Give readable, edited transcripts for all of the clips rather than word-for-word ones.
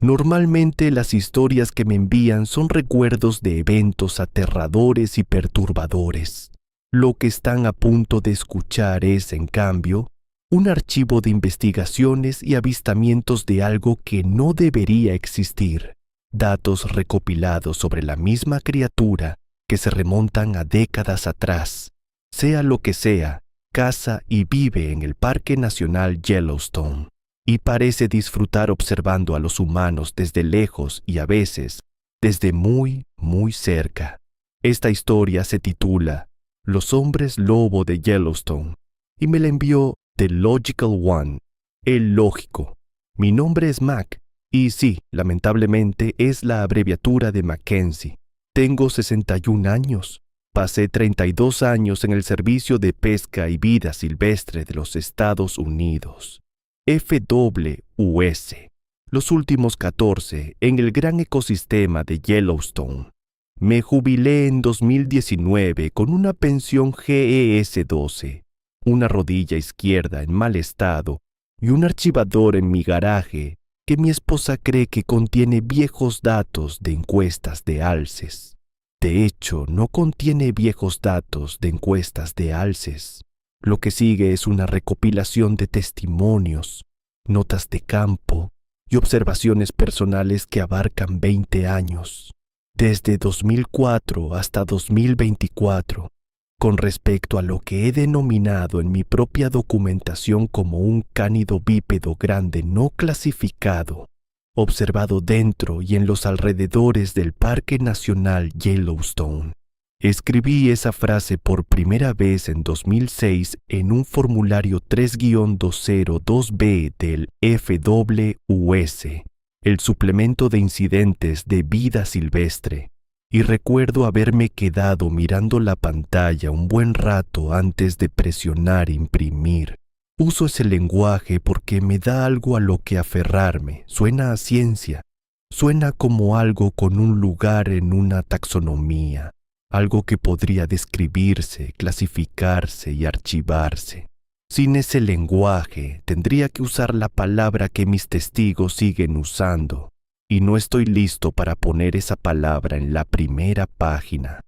Normalmente las historias que me envían son recuerdos de eventos aterradores y perturbadores. Lo que están a punto de escuchar es, en cambio, un archivo de investigaciones y avistamientos de algo que no debería existir. Datos recopilados sobre la misma criatura que se remontan a décadas atrás. Sea lo que sea, caza y vive en el Parque Nacional Yellowstone y parece disfrutar observando a los humanos desde lejos y a veces desde muy, muy cerca. Esta historia se titula Los hombres lobo de Yellowstone y me la envió The Logical One, el lógico. Mi nombre es Mac y sí, lamentablemente es la abreviatura de Mackenzie. Tengo 61 años. Pasé 32 años en el Servicio de Pesca y Vida Silvestre de los Estados Unidos, FWS, los últimos 14 en el gran ecosistema de Yellowstone. Me jubilé en 2019 con una pensión GES-12, una rodilla izquierda en mal estado y un archivador en mi garaje que mi esposa cree que contiene viejos datos de encuestas de alces. De hecho, no contiene viejos datos de encuestas de alces. Lo que sigue es una recopilación de testimonios, notas de campo y observaciones personales que abarcan 20 años, desde 2004 hasta 2024, con respecto a lo que he denominado en mi propia documentación como un cánido bípedo grande no clasificado, observado dentro y en los alrededores del Parque Nacional Yellowstone. Escribí esa frase por primera vez en 2006 en un formulario 3-202B del FWS, el suplemento de incidentes de vida silvestre, y recuerdo haberme quedado mirando la pantalla un buen rato antes de presionar imprimir. Uso ese lenguaje porque me da algo a lo que aferrarme. Suena a ciencia. Suena como algo con un lugar en una taxonomía. Algo que podría describirse, clasificarse y archivarse. Sin ese lenguaje, tendría que usar la palabra que mis testigos siguen usando. Y no estoy listo para poner esa palabra en la primera página.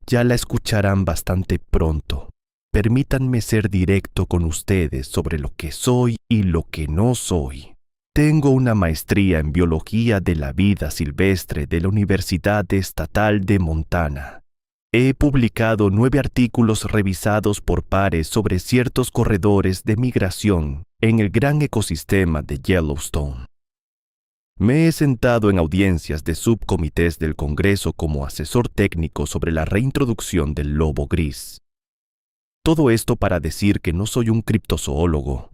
Ya la escucharán bastante pronto. Permítanme ser directo con ustedes sobre lo que soy y lo que no soy. Tengo una maestría en Biología de la Vida Silvestre de la Universidad Estatal de Montana. He publicado 9 artículos revisados por pares sobre ciertos corredores de migración en el gran ecosistema de Yellowstone. Me he sentado en audiencias de subcomités del Congreso como asesor técnico sobre la reintroducción del lobo gris. Todo esto para decir que no soy un criptozoólogo.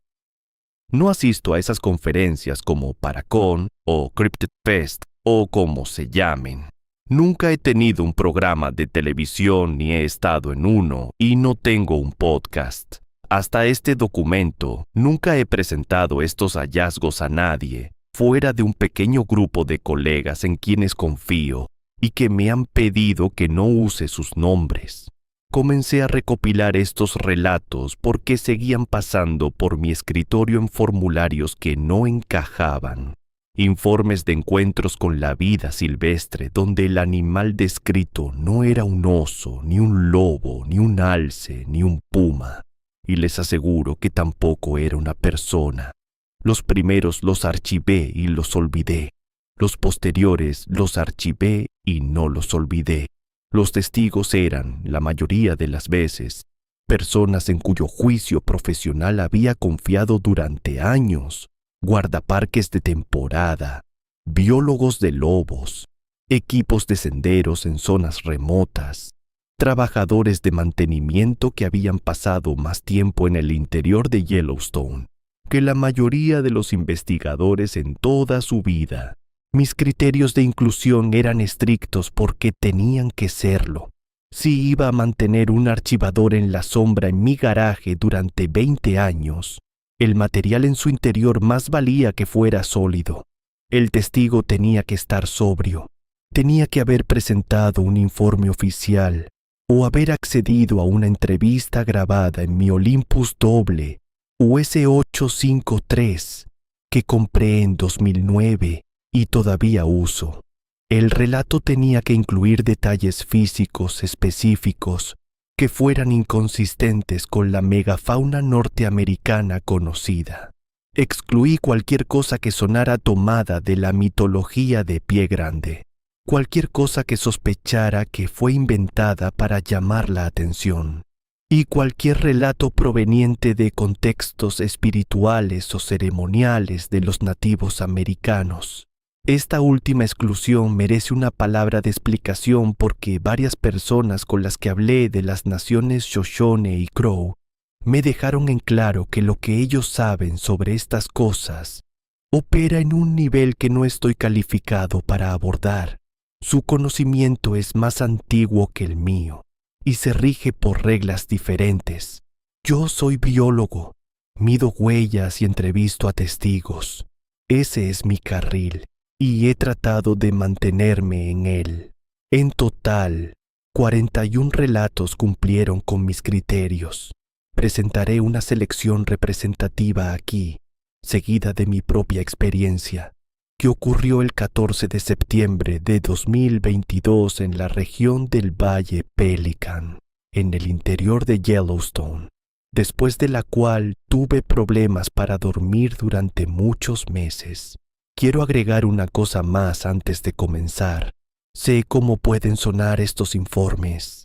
No asisto a esas conferencias como Paracon o Cryptid Fest o como se llamen. Nunca he tenido un programa de televisión ni he estado en uno y no tengo un podcast. Hasta este documento nunca he presentado estos hallazgos a nadie, fuera de un pequeño grupo de colegas en quienes confío y que me han pedido que no use sus nombres. Comencé a recopilar estos relatos porque seguían pasando por mi escritorio en formularios que no encajaban. Informes de encuentros con la vida silvestre donde el animal descrito no era un oso, ni un lobo, ni un alce, ni un puma. Y les aseguro que tampoco era una persona. Los primeros los archivé y los olvidé. Los posteriores los archivé y no los olvidé. Los testigos eran, la mayoría de las veces, personas en cuyo juicio profesional había confiado durante años, guardaparques de temporada, biólogos de lobos, equipos de senderos en zonas remotas, trabajadores de mantenimiento que habían pasado más tiempo en el interior de Yellowstone que la mayoría de los investigadores en toda su vida. Mis criterios de inclusión eran estrictos porque tenían que serlo. Si iba a mantener un archivador en la sombra en mi garaje durante 20 años, el material en su interior más valía que fuera sólido. El testigo tenía que estar sobrio. Tenía que haber presentado un informe oficial o haber accedido a una entrevista grabada en mi Olympus doble US-853 que compré en 2009 y todavía uso. El relato tenía que incluir detalles físicos específicos que fueran inconsistentes con la megafauna norteamericana conocida. Excluí cualquier cosa que sonara tomada de la mitología de Pie Grande, cualquier cosa que sospechara que fue inventada para llamar la atención, y cualquier relato proveniente de contextos espirituales o ceremoniales de los nativos americanos. Esta última exclusión merece una palabra de explicación porque varias personas con las que hablé de las naciones Shoshone y Crow me dejaron en claro que lo que ellos saben sobre estas cosas opera en un nivel que no estoy calificado para abordar. Su conocimiento es más antiguo que el mío y se rige por reglas diferentes. Yo soy biólogo, mido huellas y entrevisto a testigos. Ese es mi carril y he tratado de mantenerme en él. En total, 41 relatos cumplieron con mis criterios. Presentaré una selección representativa aquí, seguida de mi propia experiencia, que ocurrió el 14 de septiembre de 2022 en la región del Valle Pelican, en el interior de Yellowstone, después de la cual tuve problemas para dormir durante muchos meses. Quiero agregar una cosa más antes de comenzar. Sé cómo pueden sonar estos informes.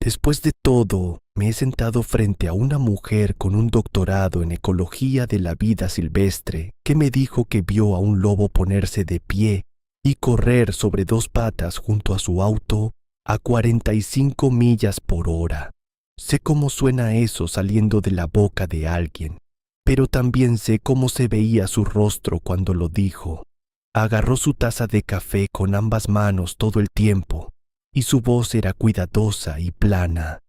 Después de todo, me he sentado frente a una mujer con un doctorado en ecología de la vida silvestre que me dijo que vio a un lobo ponerse de pie y correr sobre dos patas junto a su auto a 45 millas por hora. Sé cómo suena eso saliendo de la boca de alguien, pero también sé cómo se veía su rostro cuando lo dijo. Agarró su taza de café con ambas manos todo el tiempo y su voz era cuidadosa y plana.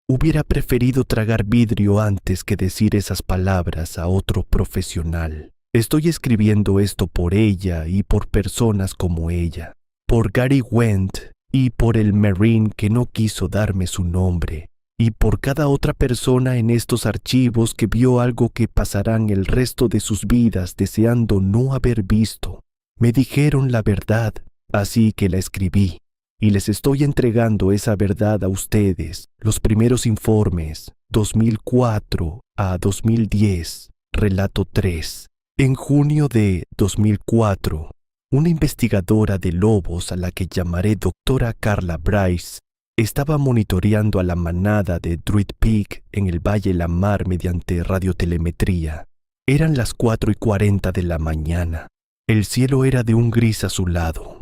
Hubiera preferido tragar vidrio antes que decir esas palabras a otro profesional. Estoy escribiendo esto por ella y por personas como ella, por Gary Wendt y por el Marine que no quiso darme su nombre, y por cada otra persona en estos archivos que vio algo que pasarán el resto de sus vidas deseando no haber visto. Me dijeron la verdad, así que la escribí. Y les estoy entregando esa verdad a ustedes, los primeros informes, 2004 a 2010, relato 3. En junio de 2004, una investigadora de lobos a la que llamaré doctora Carla Bryce estaba monitoreando a la manada de Druid Peak en el Valle Lamar mediante radiotelemetría. Eran las 4:40 de la mañana. El cielo era de un gris azulado.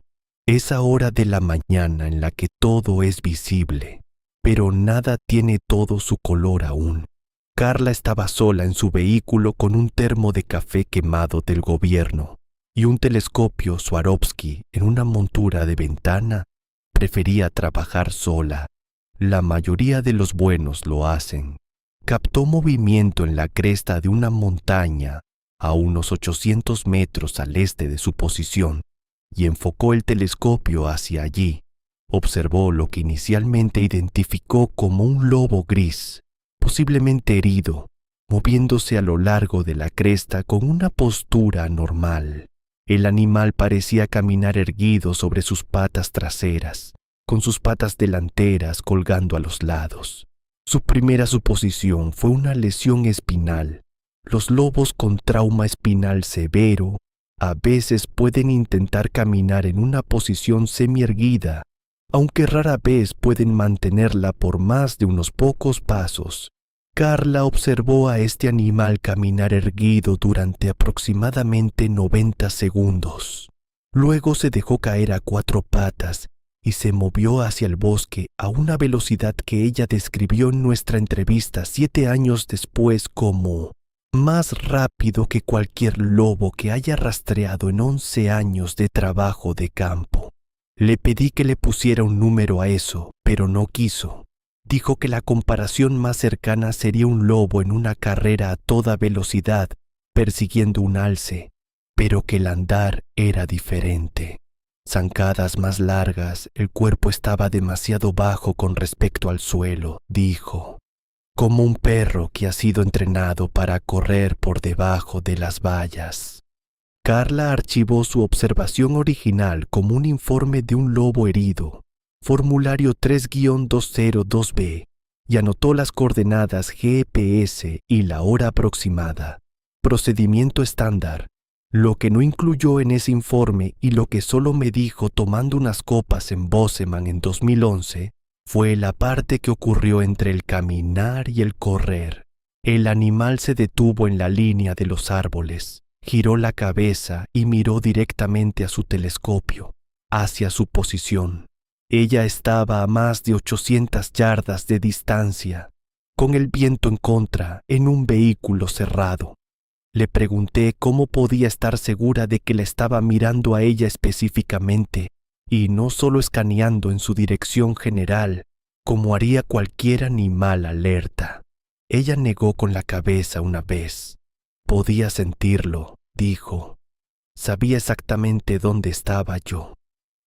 Esa hora de la mañana en la que todo es visible, pero nada tiene todo su color aún. Carla estaba sola en su vehículo con un termo de café quemado del gobierno y un telescopio Swarovski en una montura de ventana. Prefería trabajar sola. La mayoría de los buenos lo hacen. Captó movimiento en la cresta de una montaña a unos 800 metros al este de su posición y enfocó el telescopio hacia allí. Observó lo que inicialmente identificó como un lobo gris, posiblemente herido, moviéndose a lo largo de la cresta con una postura normal. El animal parecía caminar erguido sobre sus patas traseras, con sus patas delanteras colgando a los lados. Su primera suposición fue una lesión espinal. Los lobos con trauma espinal severo a veces pueden intentar caminar en una posición semi-erguida, aunque rara vez pueden mantenerla por más de unos pocos pasos. Carla observó a este animal caminar erguido durante aproximadamente 90 segundos. Luego se dejó caer a 4 patas y se movió hacia el bosque a una velocidad que ella describió en nuestra entrevista 7 años después como más rápido que cualquier lobo que haya rastreado en 11 años de trabajo de campo. Le pedí que le pusiera un número a eso, pero no quiso. Dijo que la comparación más cercana sería un lobo en una carrera a toda velocidad, persiguiendo un alce, pero que el andar era diferente. Zancadas más largas, el cuerpo estaba demasiado bajo con respecto al suelo, dijo, como un perro que ha sido entrenado para correr por debajo de las vallas. Carla archivó su observación original como un informe de un lobo herido, formulario 3-202B, y anotó las coordenadas GPS y la hora aproximada. Procedimiento estándar. Lo que no incluyó en ese informe y lo que solo me dijo tomando unas copas en Bozeman en 2011 fue la parte que ocurrió entre el caminar y el correr. El animal se detuvo en la línea de los árboles, giró la cabeza y miró directamente a su telescopio, hacia su posición. Ella estaba a más de 800 yardas de distancia, con el viento en contra, en un vehículo cerrado. Le pregunté cómo podía estar segura de que la estaba mirando a ella específicamente y no solo escaneando en su dirección general, como haría cualquier animal alerta. Ella negó con la cabeza una vez. Podía sentirlo, dijo. Sabía exactamente dónde estaba yo.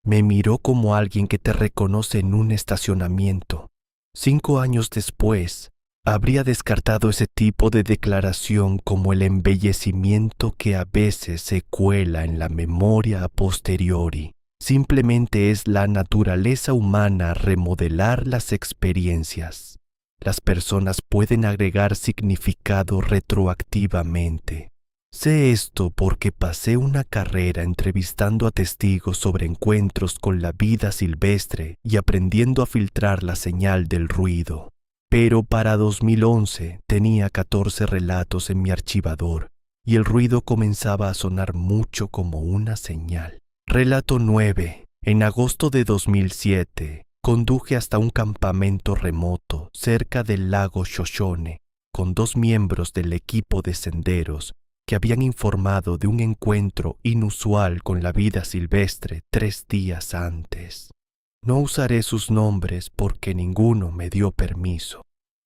Me miró como alguien que te reconoce en un estacionamiento. 5 años después, habría descartado ese tipo de declaración como el embellecimiento que a veces se cuela en la memoria a posteriori. Simplemente es la naturaleza humana remodelar las experiencias. Las personas pueden agregar significado retroactivamente. Sé esto porque pasé una carrera entrevistando a testigos sobre encuentros con la vida silvestre y aprendiendo a filtrar la señal del ruido. Pero para 2011 tenía 14 relatos en mi archivador y el ruido comenzaba a sonar mucho como una señal. Relato 9. En agosto de 2007, conduje hasta un campamento remoto cerca del lago Shoshone con 2 miembros del equipo de senderos que habían informado de un encuentro inusual con la vida silvestre 3 días antes. No usaré sus nombres porque ninguno me dio permiso,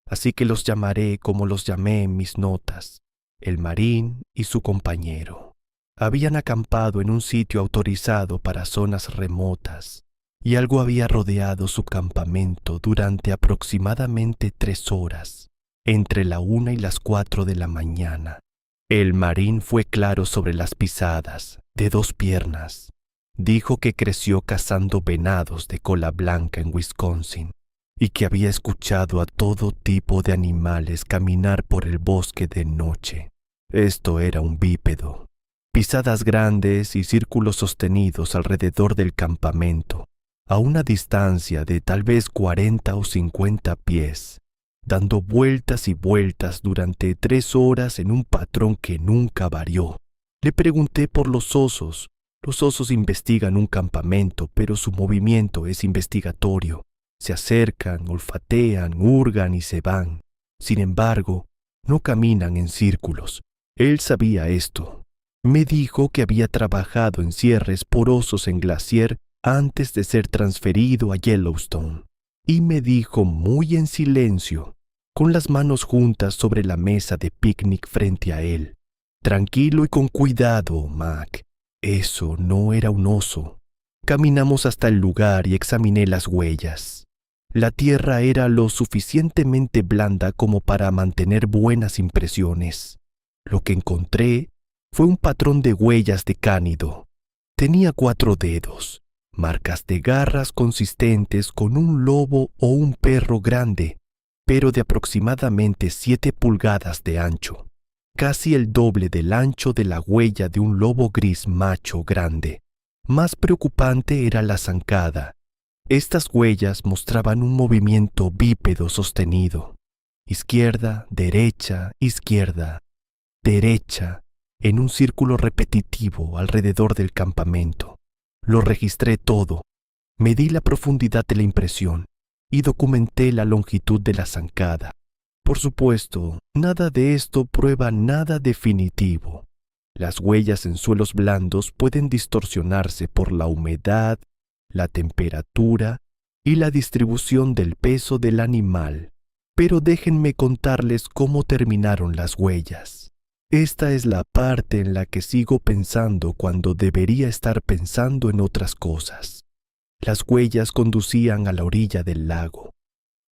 así que los llamaré como los llamé en mis notas, el marín y su compañero. Habían acampado en un sitio autorizado para zonas remotas, y algo había rodeado su campamento durante aproximadamente 3 horas, entre la 1 y las 4 de la mañana. El marín fue claro sobre las pisadas, de 2 piernas. Dijo que creció cazando venados de cola blanca en Wisconsin y que había escuchado a todo tipo de animales caminar por el bosque de noche. Esto era un bípedo. Pisadas grandes y círculos sostenidos alrededor del campamento, a una distancia de tal vez 40 o 50 pies, dando vueltas y vueltas durante 3 horas en un patrón que nunca varió. Le pregunté por los osos. Los osos investigan un campamento, pero su movimiento es investigatorio. Se acercan, olfatean, hurgan y se van. Sin embargo, no caminan en círculos. Él sabía esto. Me dijo que había trabajado en cierres porosos en Glacier antes de ser transferido a Yellowstone. Y me dijo muy en silencio, con las manos juntas sobre la mesa de picnic frente a él: «Tranquilo y con cuidado, Mac. Eso no era un oso». Caminamos hasta el lugar y examiné las huellas. La tierra era lo suficientemente blanda como para mantener buenas impresiones. Lo que encontré fue un patrón de huellas de cánido. Tenía 4 dedos, marcas de garras consistentes con un lobo o un perro grande, pero de aproximadamente 7 pulgadas de ancho, casi el doble del ancho de la huella de un lobo gris macho grande. Más preocupante era la zancada. Estas huellas mostraban un movimiento bípedo sostenido. Izquierda, derecha, izquierda, derecha, en un círculo repetitivo alrededor del campamento. Lo registré todo, medí la profundidad de la impresión y documenté la longitud de la zancada. Por supuesto, nada de esto prueba nada definitivo. Las huellas en suelos blandos pueden distorsionarse por la humedad, la temperatura y la distribución del peso del animal. Pero déjenme contarles cómo terminaron las huellas. Esta es la parte en la que sigo pensando cuando debería estar pensando en otras cosas. Las huellas conducían a la orilla del lago.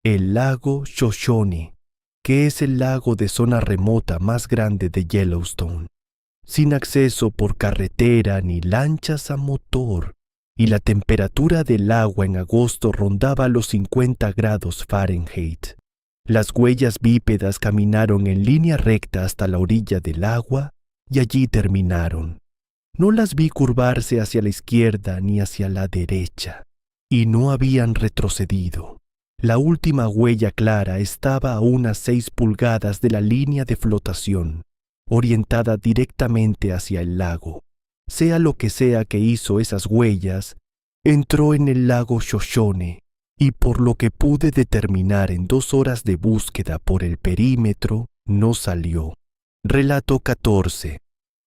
El lago Shoshone, que es el lago de zona remota más grande de Yellowstone. sin acceso por carretera ni lanchas a motor, y la temperatura del agua en agosto rondaba los 50 grados Fahrenheit. Las huellas bípedas caminaron en línea recta hasta la orilla del agua y allí terminaron. No las vi curvarse hacia la izquierda ni hacia la derecha, y no habían retrocedido. La última huella clara estaba a unas 6 pulgadas de la línea de flotación, orientada directamente hacia el lago. Sea lo que sea que hizo esas huellas, entró en el lago Shoshone, y por lo que pude determinar en 2 horas de búsqueda por el perímetro, no salió. Relato 14.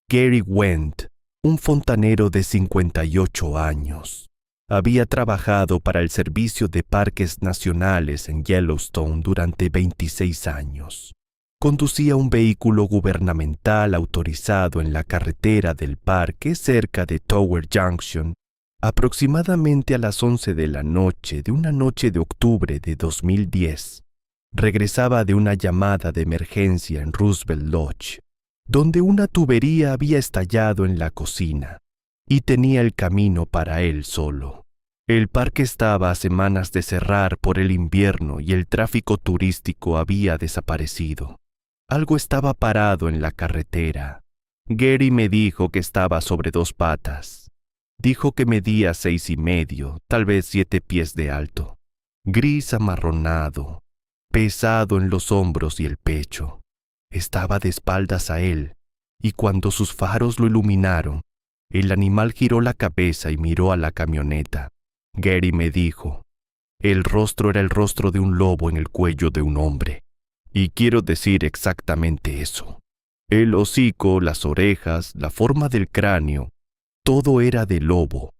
Gary Wendt, un fontanero de 58 años. Había trabajado para el Servicio de Parques Nacionales en Yellowstone durante 26 años. Conducía un vehículo gubernamental autorizado en la carretera del parque cerca de Tower Junction, aproximadamente a las 11 de la noche de una noche de octubre de 2010. Regresaba de una llamada de emergencia en Roosevelt Lodge, donde una tubería había estallado en la cocina, y tenía el camino para él solo. El parque estaba a semanas de cerrar por el invierno y el tráfico turístico había desaparecido. Algo estaba parado en la carretera. Gary me dijo que estaba sobre 2 patas. Dijo que medía 6,5, tal vez 7 pies de alto. Gris amarronado, pesado en los hombros y el pecho. Estaba de espaldas a él, y cuando sus faros lo iluminaron, el animal giró la cabeza y miró a la camioneta. Gary me dijo, el rostro era el rostro de un lobo en el cuello de un hombre. Y quiero decir exactamente eso. El hocico, las orejas, la forma del cráneo, todo era de lobo,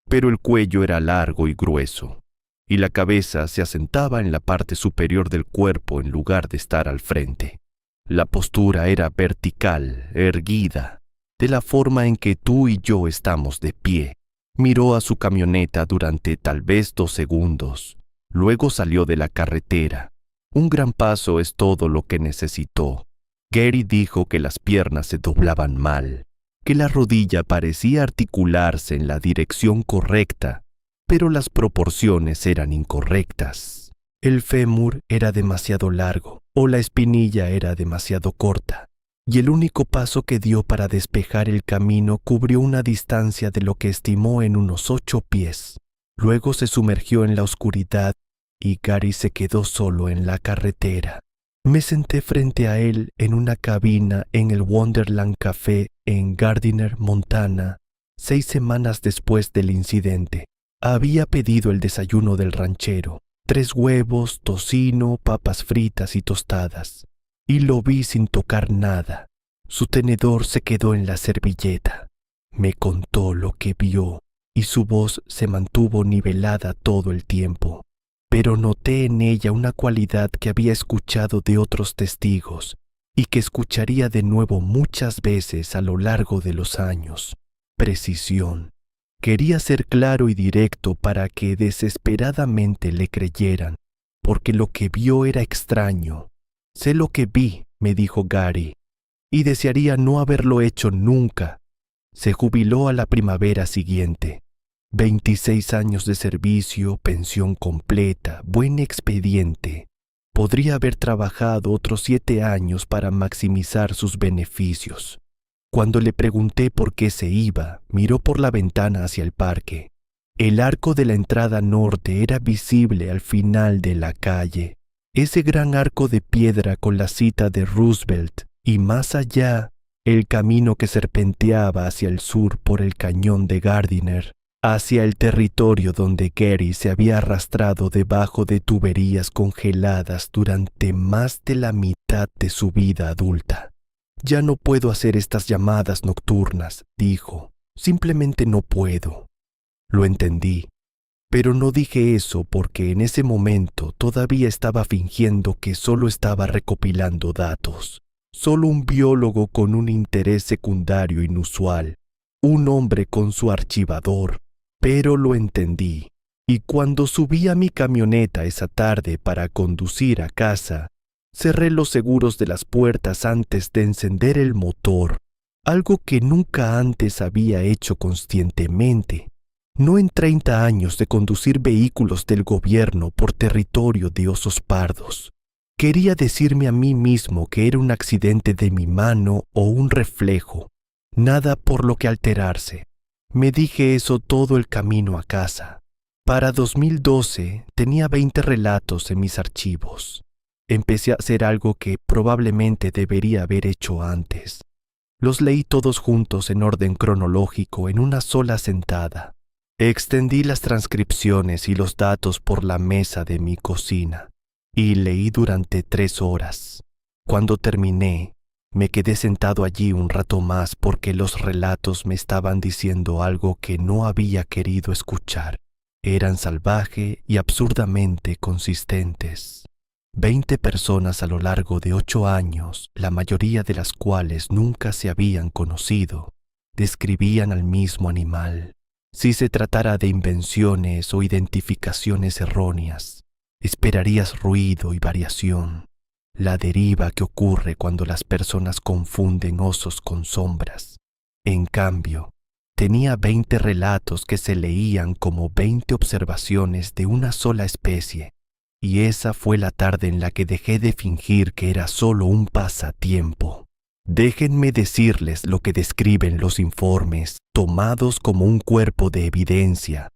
pero el cuello era largo y grueso, y la cabeza se asentaba en la parte superior del cuerpo en lugar de estar al frente. La postura era vertical, erguida, de la forma en que tú y yo estamos de pie. Miró a su camioneta durante tal vez 2 segundos. Luego salió de la carretera. Un gran paso es todo lo que necesitó. Gary dijo que las piernas se doblaban mal, que la rodilla parecía articularse en la dirección correcta, pero las proporciones eran incorrectas. El fémur era demasiado largo o la espinilla era demasiado corta, y el único paso que dio para despejar el camino cubrió una distancia de lo que estimó en unos 8 pies. Luego se sumergió en la oscuridad y Gary se quedó solo en la carretera. Me senté frente a él en una cabina en el Wonderland Café en Gardiner, Montana, 6 semanas después del incidente. Había pedido el desayuno del ranchero, 3 huevos, tocino, papas fritas y tostadas, y lo vi sin tocar nada. Su tenedor se quedó en la servilleta. Me contó lo que vio, y su voz se mantuvo nivelada todo el tiempo. Pero noté en ella una cualidad que había escuchado de otros testigos y que escucharía de nuevo muchas veces a lo largo de los años: precisión. Quería ser claro y directo para que desesperadamente le creyeran, porque lo que vio era extraño. Sé lo que vi, me dijo Gary, y desearía no haberlo hecho nunca. Se jubiló a la primavera siguiente. 26 años de servicio, pensión completa, buen expediente. Podría haber trabajado otros 7 años para maximizar sus beneficios. Cuando le pregunté por qué se iba, miró por la ventana hacia el parque. El arco de la entrada norte era visible al final de la calle. Ese gran arco de piedra con la cita de Roosevelt, y más allá, el camino que serpenteaba hacia el sur por el cañón de Gardiner, hacia el territorio donde Gary se había arrastrado debajo de tuberías congeladas durante más de la mitad de su vida adulta. Ya no puedo hacer estas llamadas nocturnas, dijo. Simplemente no puedo. Lo entendí, pero no dije eso porque en ese momento todavía estaba fingiendo que solo estaba recopilando datos. Solo un biólogo con un interés secundario inusual, un hombre con su archivador. Pero lo entendí, y cuando subí a mi camioneta esa tarde para conducir a casa, cerré los seguros de las puertas antes de encender el motor. algo que nunca antes había hecho conscientemente. No en 30 años de conducir vehículos del gobierno por territorio de osos pardos. Quería decirme a mí mismo que era un accidente de mi mano o un reflejo, nada por lo que alterarse. Me dije eso todo el camino a casa. Para 2012 tenía 20 relatos en mis archivos. Empecé a hacer algo que probablemente debería haber hecho antes. Los leí todos juntos en orden cronológico en una sola sentada. Extendí las transcripciones y los datos por la mesa de mi cocina y leí durante 3 horas. Cuando terminé, me quedé sentado allí un rato más porque los relatos me estaban diciendo algo que no había querido escuchar. Eran salvaje y absurdamente consistentes. 20 personas a lo largo de 8 años, la mayoría de las cuales nunca se habían conocido, describían al mismo animal. Si se tratara de invenciones o identificaciones erróneas, esperarías ruido y variación, la deriva que ocurre cuando las personas confunden osos con sombras. En cambio, tenía 20 relatos que se leían como 20 observaciones de una sola especie, y esa fue la tarde en la que dejé de fingir que era solo un pasatiempo. Déjenme decirles lo que describen los informes, tomados como un cuerpo de evidencia.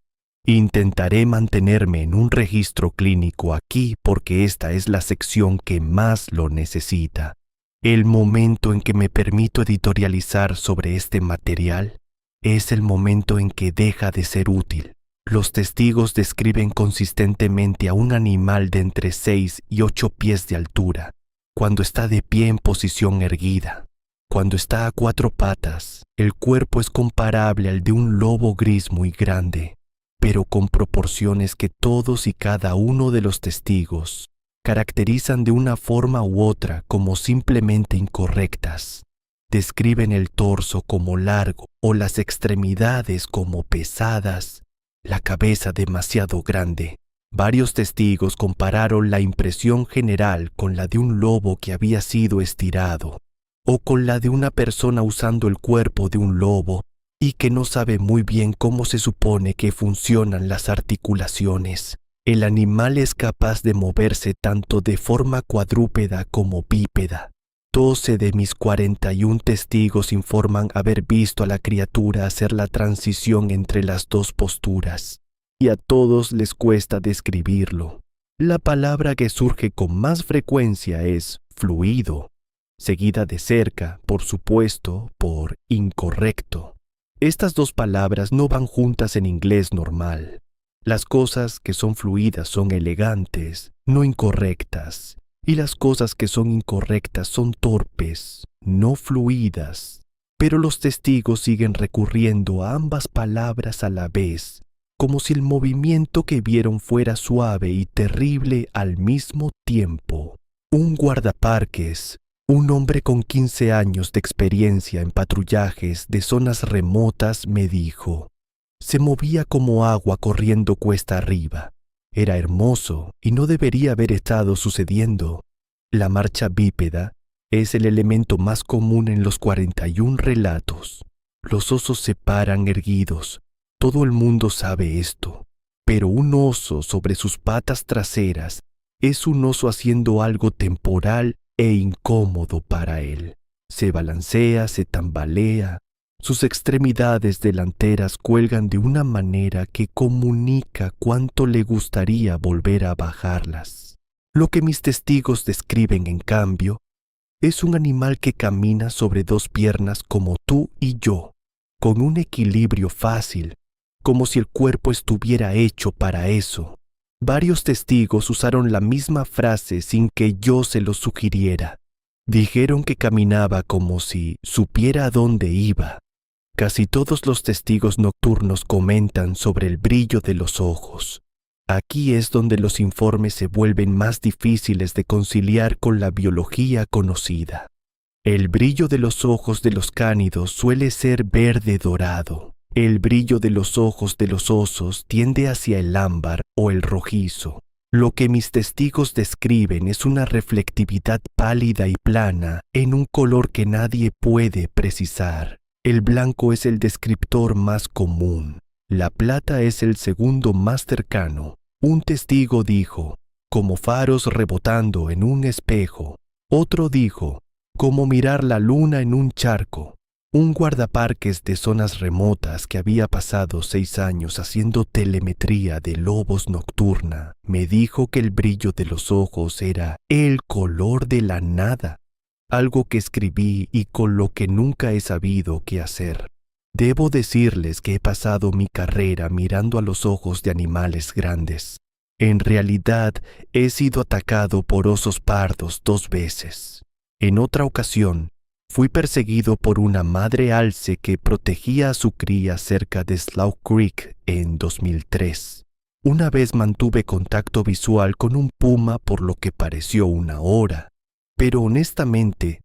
Intentaré mantenerme en un registro clínico aquí porque esta es la sección que más lo necesita. El momento en que me permito editorializar sobre este material es el momento en que deja de ser útil. Los testigos describen consistentemente a un animal de entre 6 y 8 pies de altura, cuando está de pie en posición erguida. Cuando está a 4 patas, el cuerpo es comparable al de un lobo gris muy grande, pero con proporciones que todos y cada uno de los testigos caracterizan de una forma u otra como simplemente incorrectas. Describen el torso como largo o las extremidades como pesadas, la cabeza demasiado grande. Varios testigos compararon la impresión general con la de un lobo que había sido estirado, o con la de una persona usando el cuerpo de un lobo y que no sabe muy bien cómo se supone que funcionan las articulaciones. El animal es capaz de moverse tanto de forma cuadrúpeda como bípeda. 12 de mis 41 testigos informan haber visto a la criatura hacer la transición entre las dos posturas, y a todos les cuesta describirlo. La palabra que surge con más frecuencia es fluido, seguida de cerca, por supuesto, por incorrecto. Estas dos palabras no van juntas en inglés normal. Las cosas que son fluidas son elegantes, no incorrectas, y las cosas que son incorrectas son torpes, no fluidas. Pero los testigos siguen recurriendo a ambas palabras a la vez, como si el movimiento que vieron fuera suave y terrible al mismo tiempo. Un guardaparques, un hombre con 15 años de experiencia en patrullajes de zonas remotas, me dijo: se movía como agua corriendo cuesta arriba. Era hermoso y no debería haber estado sucediendo. La marcha bípeda es el elemento más común en los 41 relatos. Los osos se paran erguidos. Todo el mundo sabe esto. Pero un oso sobre sus patas traseras es un oso haciendo algo temporal e incómodo para él. Se balancea, se tambalea. Sus extremidades delanteras cuelgan de una manera que comunica cuánto le gustaría volver a bajarlas. Lo que mis testigos describen, en cambio, es un animal que camina sobre 2 piernas como tú y yo, con un equilibrio fácil, como si el cuerpo estuviera hecho para eso. Varios testigos usaron la misma frase sin que yo se lo sugiriera. Dijeron que caminaba como si supiera a dónde iba. Casi todos los testigos nocturnos comentan sobre el brillo de los ojos. Aquí es donde los informes se vuelven más difíciles de conciliar con la biología conocida. El brillo de los ojos de los cánidos suele ser verde dorado. El brillo de los ojos de los osos tiende hacia el ámbar o el rojizo. Lo que mis testigos describen es una reflectividad pálida y plana en un color que nadie puede precisar. El blanco es el descriptor más común. La plata es el segundo más cercano. Un testigo dijo, como faros rebotando en un espejo. Otro dijo, como mirar la luna en un charco. Un guardaparques de zonas remotas que había pasado 6 años haciendo telemetría de lobos nocturna me dijo que el brillo de los ojos era el color de la nada, algo que escribí y con lo que nunca he sabido qué hacer. Debo decirles que he pasado mi carrera mirando a los ojos de animales grandes. En realidad, he sido atacado por osos pardos 2 veces. En otra ocasión, fui perseguido por una madre alce que protegía a su cría cerca de Slough Creek en 2003. Una vez mantuve contacto visual con un puma por lo que pareció 1 hora, pero honestamente,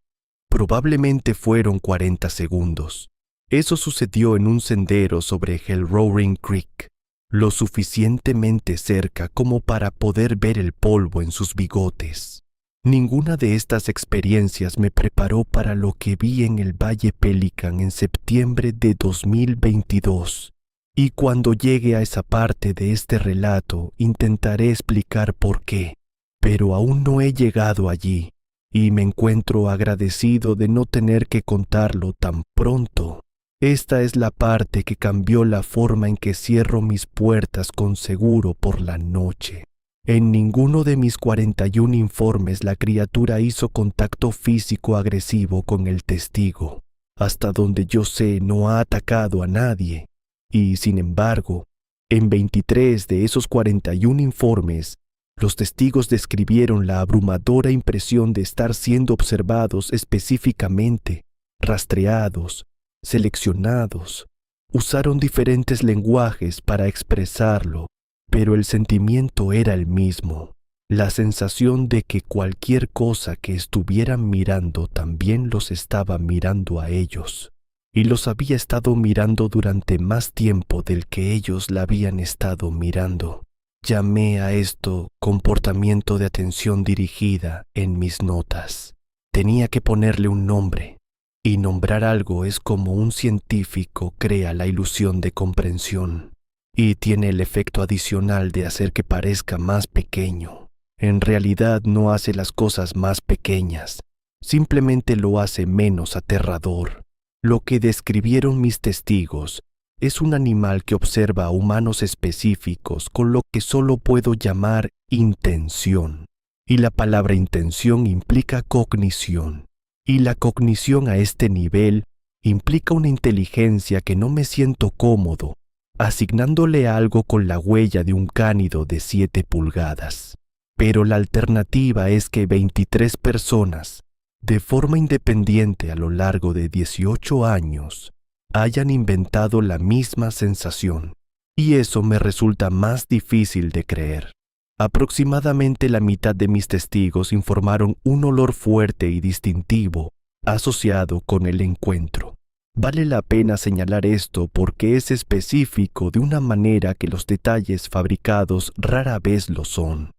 probablemente fueron 40 segundos. Eso sucedió en un sendero sobre Hellroaring Creek, lo suficientemente cerca como para poder ver el polvo en sus bigotes. Ninguna de estas experiencias me preparó para lo que vi en el Valle Pelican en septiembre de 2022. Y cuando llegue a esa parte de este relato, intentaré explicar por qué. Pero aún no he llegado allí, y me encuentro agradecido de no tener que contarlo tan pronto. Esta es la parte que cambió la forma en que cierro mis puertas con seguro por la noche. En ninguno de mis 41 informes la criatura hizo contacto físico agresivo con el testigo. Hasta donde yo sé, no ha atacado a nadie. Y, sin embargo, en 23 de esos 41 informes, los testigos describieron la abrumadora impresión de estar siendo observados específicamente, rastreados, seleccionados. Usaron diferentes lenguajes para expresarlo, pero el sentimiento era el mismo, la sensación de que cualquier cosa que estuvieran mirando también los estaba mirando a ellos, y los había estado mirando durante más tiempo del que ellos la habían estado mirando. Llamé a esto comportamiento de atención dirigida en mis notas. Tenía que ponerle un nombre, y nombrar algo es como un científico crea la ilusión de comprensión. Y tiene el efecto adicional de hacer que parezca más pequeño. En realidad no hace las cosas más pequeñas, simplemente lo hace menos aterrador. Lo que describieron mis testigos es un animal que observa a humanos específicos con lo que solo puedo llamar intención. Y la palabra intención implica cognición. Y la cognición a este nivel implica una inteligencia que no me siento cómodo asignándole algo con la huella de un cánido de 7 pulgadas. Pero la alternativa es que 23 personas, de forma independiente a lo largo de 18 años, hayan inventado la misma sensación, y eso me resulta más difícil de creer. Aproximadamente la mitad de mis testigos informaron un olor fuerte y distintivo asociado con el encuentro. Vale la pena señalar esto porque es específico de una manera que los detalles fabricados rara vez lo son.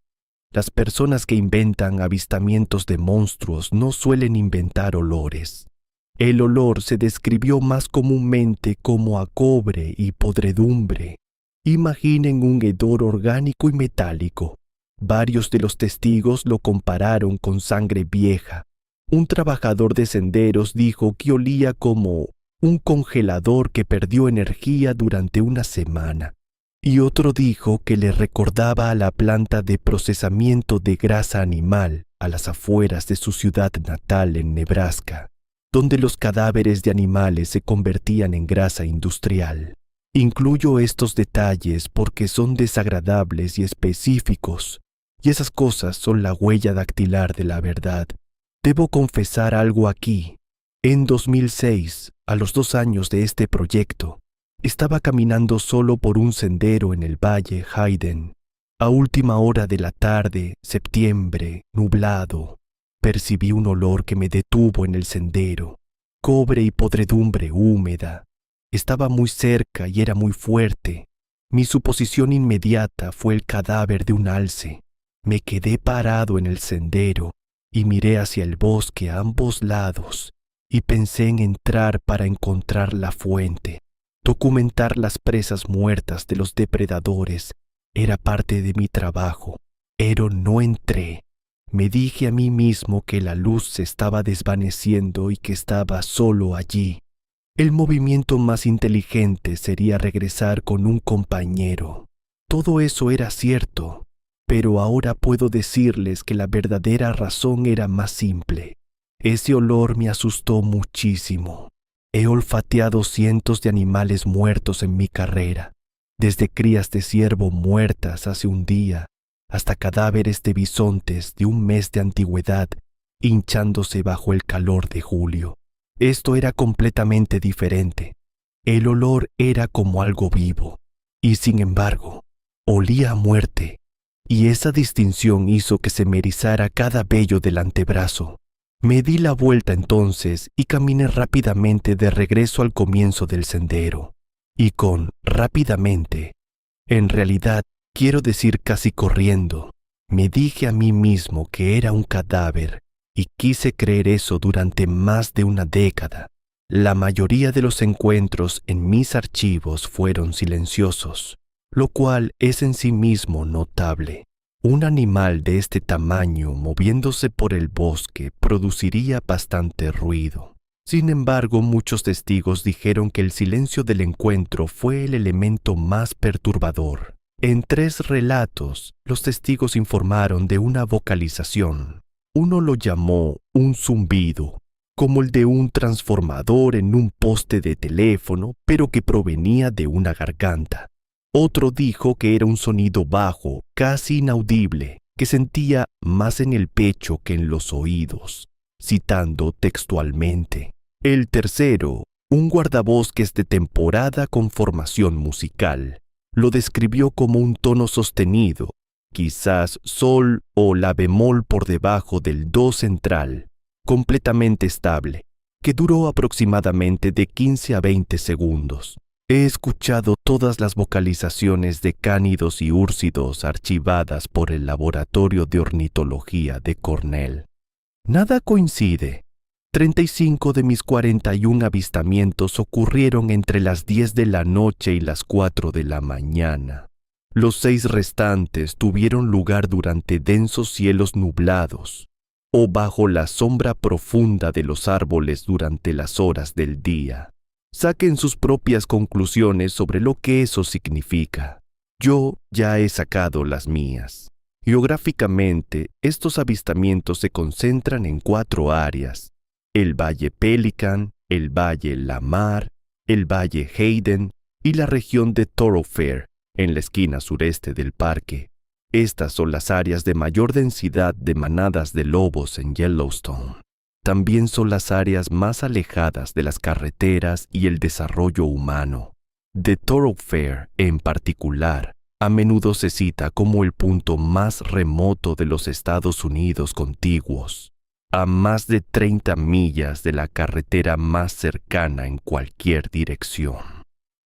Las personas que inventan avistamientos de monstruos no suelen inventar olores. El olor se describió más comúnmente como a cobre y podredumbre. Imaginen un hedor orgánico y metálico. Varios de los testigos lo compararon con sangre vieja. Un trabajador de senderos dijo que olía como un congelador que perdió energía durante una semana, y otro dijo que le recordaba a la planta de procesamiento de grasa animal a las afueras de su ciudad natal en Nebraska, donde los cadáveres de animales se convertían en grasa industrial. Incluyo estos detalles porque son desagradables y específicos, y esas cosas son la huella dactilar de la verdad. Debo confesar algo aquí. En 2006, a los 2 años de este proyecto, estaba caminando solo por un sendero en el Valle Hayden. A última hora de la tarde, septiembre, nublado, percibí un olor que me detuvo en el sendero. Cobre y podredumbre húmeda. Estaba muy cerca y era muy fuerte. Mi suposición inmediata fue el cadáver de un alce. Me quedé parado en el sendero y miré hacia el bosque a ambos lados y pensé en entrar para encontrar la fuente. Documentar las presas muertas de los depredadores era parte de mi trabajo, pero no entré. Me dije a mí mismo que la luz se estaba desvaneciendo y que estaba solo allí. El movimiento más inteligente sería regresar con un compañero. Todo eso era cierto, pero ahora puedo decirles que la verdadera razón era más simple. Ese olor me asustó muchísimo. He olfateado cientos de animales muertos en mi carrera, desde crías de ciervo muertas hace un día, hasta cadáveres de bisontes de un mes de antigüedad hinchándose bajo el calor de julio. Esto era completamente diferente. El olor era como algo vivo, y sin embargo, olía a muerte, y esa distinción hizo que se me erizara cada vello del antebrazo. Me di la vuelta entonces y caminé rápidamente de regreso al comienzo del sendero. Y con rápidamente, en realidad quiero decir casi corriendo, me dije a mí mismo que era un cadáver y quise creer eso durante más de una década. La mayoría de los encuentros en mis archivos fueron silenciosos, lo cual es en sí mismo notable. Un animal de este tamaño moviéndose por el bosque produciría bastante ruido. Sin embargo, muchos testigos dijeron que el silencio del encuentro fue el elemento más perturbador. En 3 relatos, los testigos informaron de una vocalización. Uno lo llamó un zumbido, como el de un transformador en un poste de teléfono, pero que provenía de una garganta. Otro dijo que era un sonido bajo, casi inaudible, que sentía más en el pecho que en los oídos, citando textualmente. El tercero, un guardabosques de temporada con formación musical, lo describió como un tono sostenido, quizás sol o la bemol por debajo del do central, completamente estable, que duró aproximadamente de 15 a 20 segundos. He escuchado todas las vocalizaciones de cánidos y úrsidos archivadas por el Laboratorio de Ornitología de Cornell. Nada coincide. 35 de mis 41 avistamientos ocurrieron entre las 10 de la noche y las 4 de la mañana. Los 6 restantes tuvieron lugar durante densos cielos nublados o bajo la sombra profunda de los árboles durante las horas del día. Saquen sus propias conclusiones sobre lo que eso significa. Yo ya he sacado las mías. Geográficamente, estos avistamientos se concentran en 4 áreas: el Valle Pelican, el Valle Lamar, el Valle Hayden y la región de Thoroughfare, en la esquina sureste del parque. Estas son las áreas de mayor densidad de manadas de lobos en Yellowstone. También son las áreas más alejadas de las carreteras y el desarrollo humano. The Thoroughfare, en particular, a menudo se cita como el punto más remoto de los Estados Unidos contiguos, a más de 30 millas de la carretera más cercana en cualquier dirección.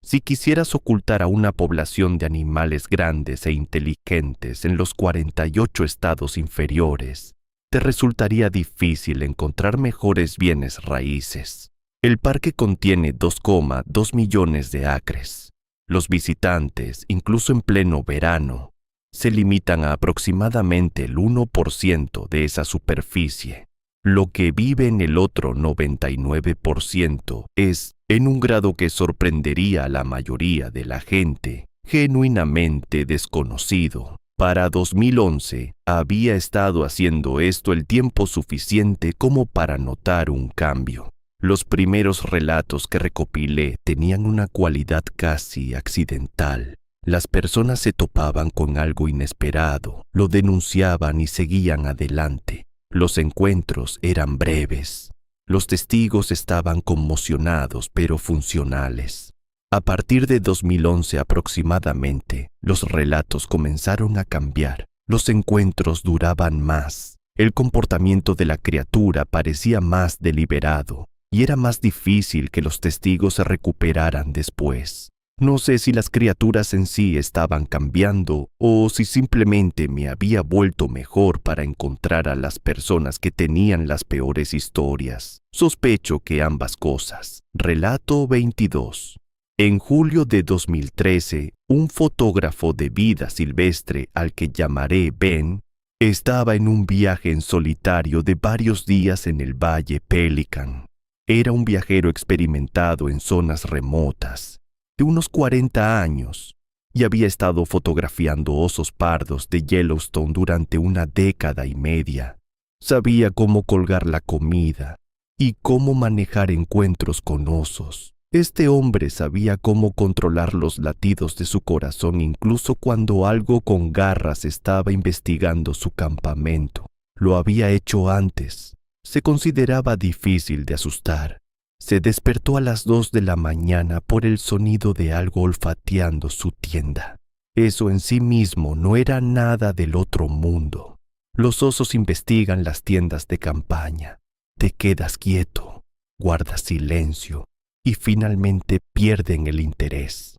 Si quisieras ocultar a una población de animales grandes e inteligentes en los 48 estados inferiores, te resultaría difícil encontrar mejores bienes raíces. El parque contiene 2,2 millones de acres. Los visitantes, incluso en pleno verano, se limitan a aproximadamente el 1% de esa superficie. Lo que vive en el otro 99% es, en un grado que sorprendería a la mayoría de la gente, genuinamente desconocido. Para 2011, había estado haciendo esto el tiempo suficiente como para notar un cambio. Los primeros relatos que recopilé tenían una cualidad casi accidental. Las personas se topaban con algo inesperado, lo denunciaban y seguían adelante. Los encuentros eran breves. Los testigos estaban conmocionados pero funcionales. A partir de 2011 aproximadamente, los relatos comenzaron a cambiar. Los encuentros duraban más. El comportamiento de la criatura parecía más deliberado y era más difícil que los testigos se recuperaran después. No sé si las criaturas en sí estaban cambiando o si simplemente me había vuelto mejor para encontrar a las personas que tenían las peores historias. Sospecho que ambas cosas. Relato 22. En julio de 2013, un fotógrafo de vida silvestre al que llamaré Ben, estaba en un viaje en solitario de varios días en el Valle Pelican. Era un viajero experimentado en zonas remotas, de unos 40 años, y había estado fotografiando osos pardos de Yellowstone durante una década y media. Sabía cómo colgar la comida y cómo manejar encuentros con osos. Este hombre sabía cómo controlar los latidos de su corazón incluso cuando algo con garras estaba investigando su campamento. Lo había hecho antes. Se consideraba difícil de asustar. Se despertó a las 2 de la mañana por el sonido de algo olfateando su tienda. Eso en sí mismo no era nada del otro mundo. Los osos investigan las tiendas de campaña. Te quedas quieto, guardas silencio y finalmente pierden el interés.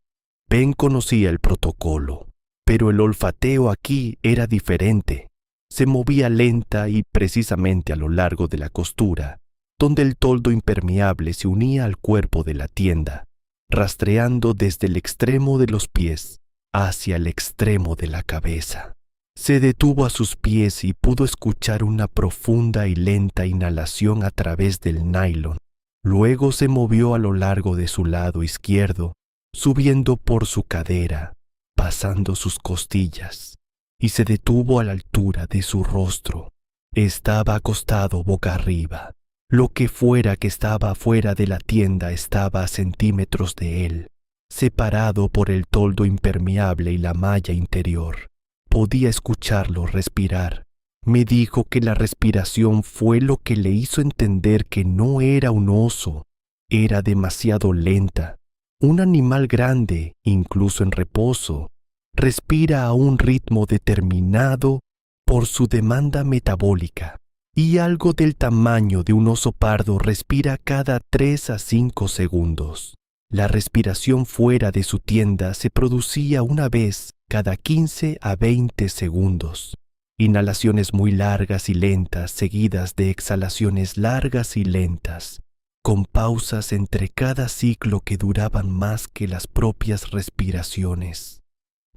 Ben conocía el protocolo, pero el olfateo aquí era diferente. Se movía lenta y precisamente a lo largo de la costura, donde el toldo impermeable se unía al cuerpo de la tienda, rastreando desde el extremo de los pies hacia el extremo de la cabeza. Se detuvo a sus pies y pudo escuchar una profunda y lenta inhalación a través del nylon. Luego se movió a lo largo de su lado izquierdo, subiendo por su cadera, pasando sus costillas, y se detuvo a la altura de su rostro. Estaba acostado boca arriba. Lo que fuera que estaba afuera de la tienda estaba a centímetros de él, separado por el toldo impermeable y la malla interior. Podía escucharlo respirar. Me dijo que la respiración fue lo que le hizo entender que no era un oso, era demasiado lenta. Un animal grande, incluso en reposo, respira a un ritmo determinado por su demanda metabólica. Y algo del tamaño de un oso pardo respira cada 3 a 5 segundos. La respiración fuera de su tienda se producía una vez cada 15 a 20 segundos. Inhalaciones muy largas y lentas seguidas de exhalaciones largas y lentas, con pausas entre cada ciclo que duraban más que las propias respiraciones.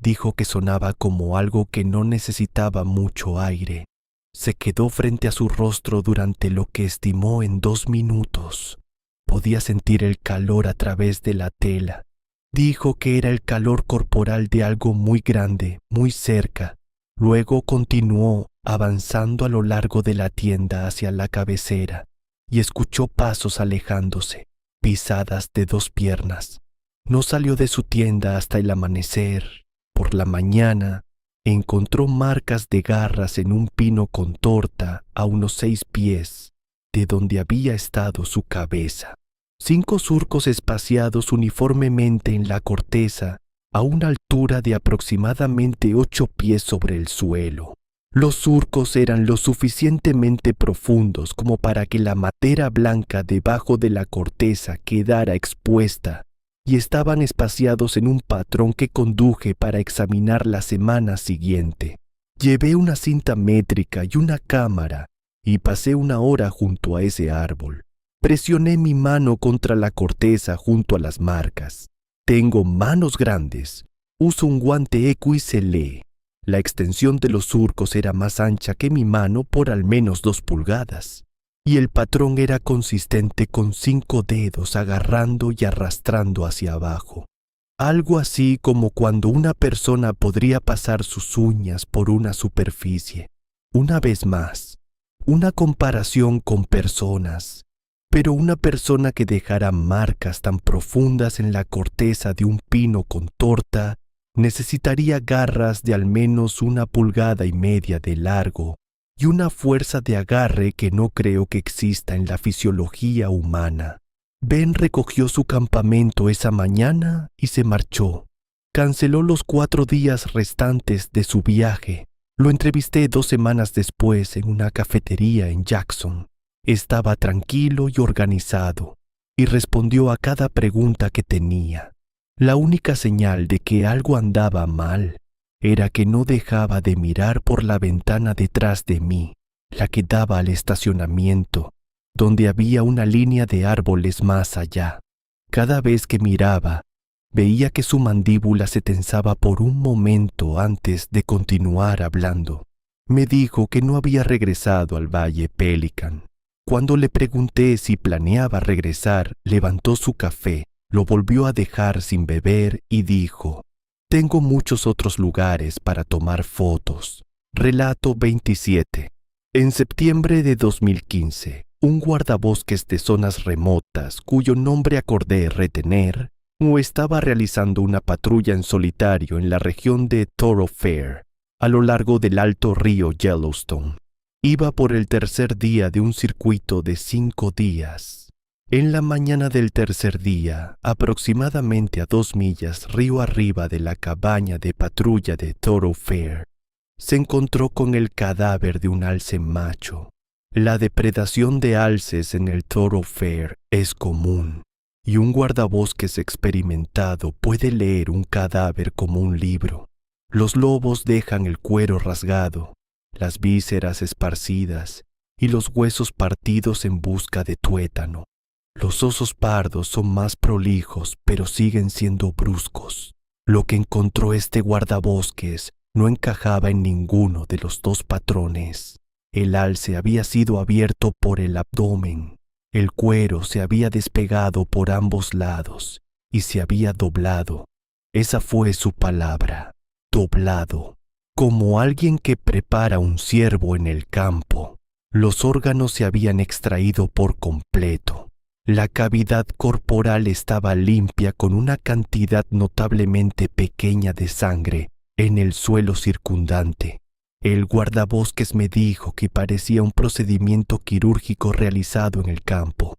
Dijo que sonaba como algo que no necesitaba mucho aire. Se quedó frente a su rostro durante lo que estimó en 2 minutos. Podía sentir el calor a través de la tela. Dijo que era el calor corporal de algo muy grande, muy cerca. Luego continuó avanzando a lo largo de la tienda hacia la cabecera y escuchó pasos alejándose, pisadas de 2 piernas. No salió de su tienda hasta el amanecer. Por la mañana, encontró marcas de garras en un pino con torta a unos 6 pies de donde había estado su cabeza. 5 surcos espaciados uniformemente en la corteza a una altura de aproximadamente 8 pies sobre el suelo. Los surcos eran lo suficientemente profundos como para que la madera blanca debajo de la corteza quedara expuesta, y estaban espaciados en un patrón que conduje para examinar la semana siguiente. Llevé una cinta métrica y una cámara y pasé 1 hora junto a ese árbol. Presioné mi mano contra la corteza junto a las marcas. Tengo manos grandes. Uso un guante XL. La extensión de los surcos era más ancha que mi mano por al menos 2 pulgadas. Y el patrón era consistente con 5 dedos agarrando y arrastrando hacia abajo. Algo así como cuando una persona podría pasar sus uñas por una superficie. Una vez más, una comparación con personas, pero una persona que dejara marcas tan profundas en la corteza de un pino con torta necesitaría garras de al menos 1,5 pulgadas de largo y una fuerza de agarre que no creo que exista en la fisiología humana. Ben recogió su campamento esa mañana y se marchó. Canceló los 4 días restantes de su viaje. Lo entrevisté 2 semanas después en una cafetería en Jackson. Estaba tranquilo y organizado, y respondió a cada pregunta que tenía. La única señal de que algo andaba mal era que no dejaba de mirar por la ventana detrás de mí, la que daba al estacionamiento, donde había una línea de árboles más allá. Cada vez que miraba, veía que su mandíbula se tensaba por un momento antes de continuar hablando. Me dijo que no había regresado al Valle Pelican. Cuando le pregunté si planeaba regresar, levantó su café, lo volvió a dejar sin beber y dijo: «Tengo muchos otros lugares para tomar fotos». Relato 27. En septiembre de 2015, un guardabosques de zonas remotas, cuyo nombre acordé retener, estaba realizando una patrulla en solitario en la región de Thoroughfare, a lo largo del alto río Yellowstone. Iba por el tercer día de un circuito de 5 días. En la mañana del tercer día, aproximadamente a 2 millas río arriba de la cabaña de patrulla de Thoroughfare, se encontró con el cadáver de un alce macho. La depredación de alces en el Thoroughfare es común, y un guardabosques experimentado puede leer un cadáver como un libro. Los lobos dejan el cuero rasgado, las vísceras esparcidas y los huesos partidos en busca de tuétano. Los osos pardos son más prolijos, pero siguen siendo bruscos. Lo que encontró este guardabosques no encajaba en ninguno de los 2 patrones. El alce había sido abierto por el abdomen. El cuero se había despegado por ambos lados y se había doblado. Esa fue su palabra, doblado, como alguien que prepara un ciervo en el campo. Los órganos se habían extraído por completo. La cavidad corporal estaba limpia con una cantidad notablemente pequeña de sangre en el suelo circundante. El guardabosques me dijo que parecía un procedimiento quirúrgico realizado en el campo.